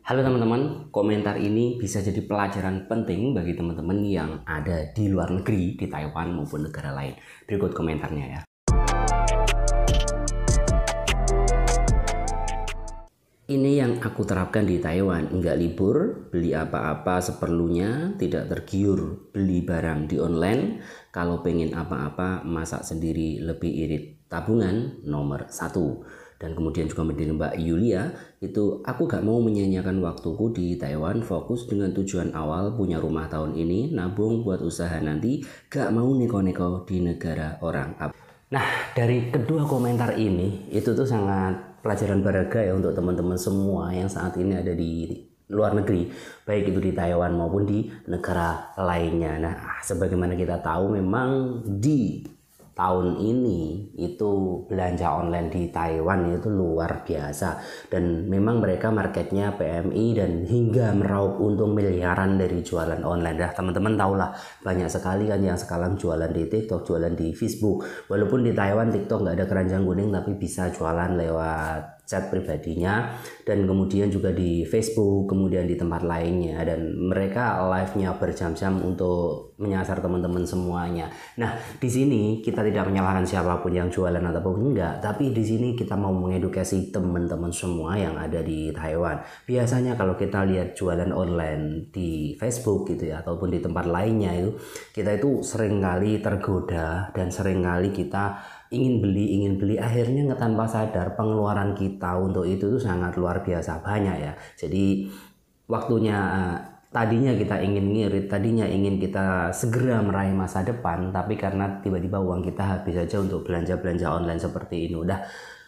Halo teman-teman, komentar ini bisa jadi pelajaran penting bagi teman-teman yang ada di luar negeri, di Taiwan maupun negara lain. Berikut komentarnya ya. Ini yang aku terapkan di Taiwan, enggak libur, beli apa-apa seperlunya, tidak tergiur beli barang di online. Kalau pengen apa-apa, masak sendiri lebih irit. Tabungan nomor 1. Dan kemudian juga menjadi Mbak Yulia, itu aku gak mau menyanyiakan waktuku di Taiwan, fokus dengan tujuan awal punya rumah tahun ini, nabung buat usaha nanti, gak mau neko-neko di negara orang. Nah, dari kedua komentar ini, itu tuh sangat pelajaran berharga ya untuk teman-teman semua yang saat ini ada di luar negeri, baik itu di Taiwan maupun di negara lainnya. Nah, sebagaimana kita tahu memang di tahun ini itu belanja online di Taiwan itu luar biasa, dan memang mereka marketnya PMI dan hingga meraup untung miliaran dari jualan online. Dah teman-teman tahulah banyak sekali kan yang sekarang jualan di TikTok, jualan di Facebook. Walaupun di Taiwan TikTok nggak ada keranjang kuning, tapi bisa jualan lewat chat pribadinya, dan kemudian juga di Facebook, kemudian di tempat lainnya, dan mereka live-nya berjam-jam untuk menyasar teman-teman semuanya. Nah, di sini kita tidak menyalahkan siapapun yang jualan ataupun enggak, tapi di sini kita mau mengedukasi teman-teman semua yang ada di Taiwan. Biasanya kalau kita lihat jualan online di Facebook gitu ya, ataupun di tempat lainnya itu, kita itu seringkali tergoda dan seringkali kita ingin beli, akhirnya tanpa sadar pengeluaran kita untuk itu tuh sangat luar biasa banyak ya. Jadi waktunya tadinya kita ingin ngirit, tadinya ingin kita segera meraih masa depan, tapi karena tiba-tiba uang kita habis saja untuk belanja-belanja online seperti ini. Udah,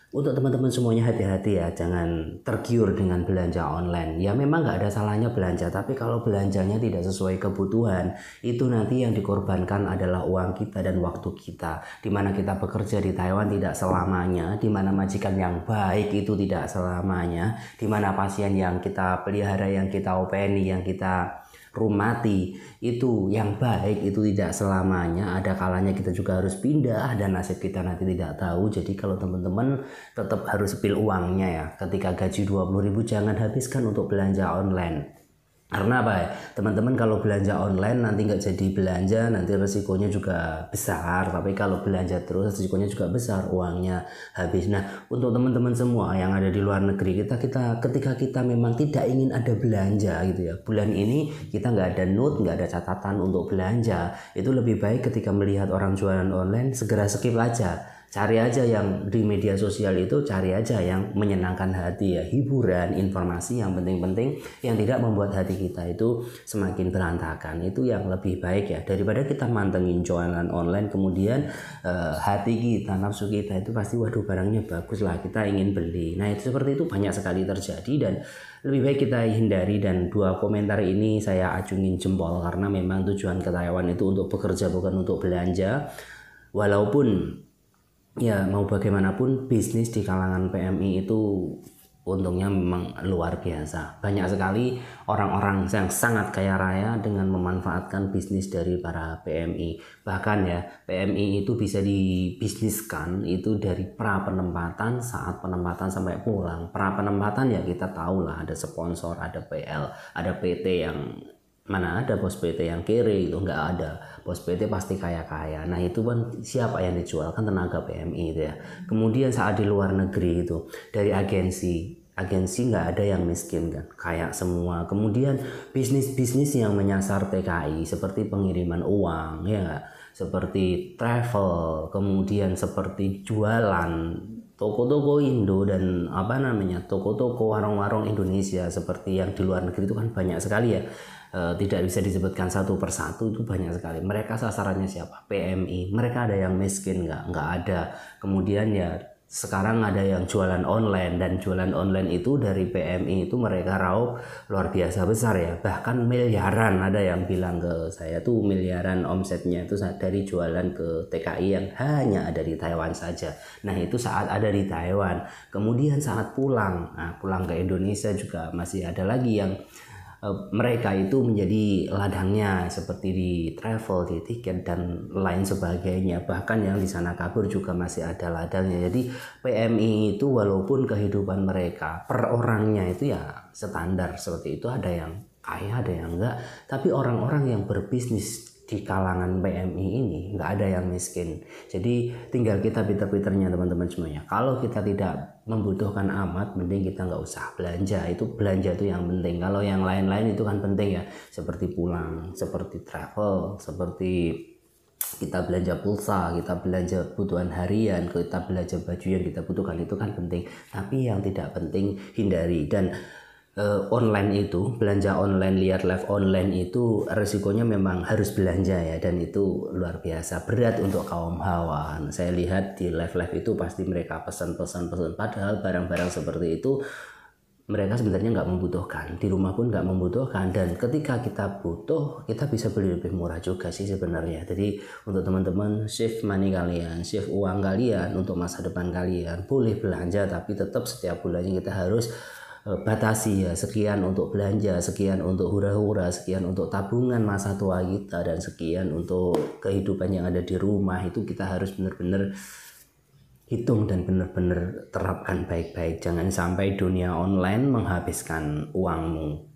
untuk teman-teman semuanya hati-hati ya, jangan tergiur dengan belanja online. Ya memang nggak ada salahnya belanja, tapi kalau belanjanya tidak sesuai kebutuhan, itu nanti yang dikorbankan adalah uang kita dan waktu kita. Dimana kita bekerja di Taiwan tidak selamanya, dimana majikan yang baik itu tidak selamanya, dimana pasien yang kita pelihara, yang kita openi, yang kita rumati itu yang baik itu tidak selamanya. Ada kalanya kita juga harus pindah dan nasib kita nanti tidak tahu. Jadi kalau teman-teman tetap harus spill uangnya ya, ketika gaji 20.000 jangan habiskan untuk belanja online. Karena apa ya, teman-teman, kalau belanja online nanti nggak jadi belanja, nanti resikonya juga besar. Tapi kalau belanja terus resikonya juga besar, uangnya habis. Nah, untuk teman-teman semua yang ada di luar negeri, ketika kita memang tidak ingin ada belanja gitu ya, bulan ini kita nggak ada note, nggak ada catatan untuk belanja, itu lebih baik ketika melihat orang jualan online segera skip aja. Cari aja yang di media sosial itu, cari aja yang menyenangkan hati ya, hiburan, informasi yang penting-penting, yang tidak membuat hati kita itu semakin berantakan. Itu yang lebih baik ya, daripada kita mantengin jualan online kemudian hati kita, nafsu kita itu pasti waduh barangnya bagus lah, kita ingin beli. Nah itu seperti itu banyak sekali terjadi dan lebih baik kita hindari. Dan dua komentar ini saya acungin jempol karena memang tujuan ke Taiwan itu untuk bekerja bukan untuk belanja. Walaupun ya mau bagaimanapun bisnis di kalangan PMI itu untungnya memang luar biasa. Banyak sekali orang-orang yang sangat kaya raya dengan memanfaatkan bisnis dari para PMI. Bahkan ya PMI itu bisa dibisniskan itu dari pra penempatan, saat penempatan sampai pulang. Pra penempatan ya kita tahu lah, ada sponsor, ada PL, ada PT yang mana ada bos PT yang kere, itu nggak ada. Bos PT pasti kaya-kaya. Nah itu kan siapa yang dijual, kan tenaga PMI itu ya. Kemudian saat di luar negeri itu dari agensi nggak ada yang miskin kan, kaya semua. Kemudian bisnis-bisnis yang menyasar TKI seperti pengiriman uang ya nggak, seperti travel, kemudian seperti jualan, toko-toko Indo dan toko-toko warung-warung Indonesia seperti yang di luar negeri itu kan banyak sekali ya. Tidak bisa disebutkan satu persatu, itu banyak sekali. Mereka sasarannya siapa? PMI. Mereka ada yang miskin nggak ada. Kemudian ya sekarang ada yang jualan online, dan jualan online itu dari PMI itu mereka raup luar biasa besar ya, bahkan miliaran. Ada yang bilang ke saya tuh miliaran omsetnya itu dari jualan ke TKI yang hanya ada di Taiwan saja. Nah itu saat ada di Taiwan. Kemudian saat pulang ke Indonesia juga masih ada lagi yang mereka itu menjadi ladangnya seperti di travel, di tiket dan lain sebagainya. Bahkan yang di sana kabur juga masih ada ladangnya. Jadi PMI itu walaupun kehidupan mereka per orangnya itu ya standar seperti itu, ada yang kaya ada yang enggak, tapi orang-orang yang berbisnis di kalangan PMI ini nggak ada yang miskin. Jadi tinggal kita pinter-pinternya teman-teman semuanya. Kalau kita tidak membutuhkan amat, mending kita nggak usah belanja. Itu belanja itu yang penting. Kalau yang lain-lain itu kan penting ya, seperti pulang, seperti travel, seperti kita belanja pulsa, kita belanja kebutuhan harian, kita belanja baju yang kita butuhkan, itu kan penting. Tapi yang tidak penting hindari. Dan online itu, belanja online, lihat live online itu resikonya memang harus belanja ya, dan itu luar biasa berat untuk kaum hawa. Saya lihat di live itu pasti mereka pesan-pesan, padahal barang-barang seperti itu mereka sebenarnya nggak membutuhkan, di rumah pun nggak membutuhkan, dan ketika kita butuh kita bisa beli lebih murah juga sih sebenarnya. Jadi untuk teman-teman, save money kalian, save uang kalian untuk masa depan kalian. Boleh belanja tapi tetap setiap bulannya kita harus batasi ya, sekian untuk belanja, sekian untuk hura-hura, sekian untuk tabungan masa tua kita, dan sekian untuk kehidupan yang ada di rumah. Itu kita harus benar-benar hitung dan benar-benar terapkan baik-baik. Jangan sampai dunia online menghabiskan uangmu.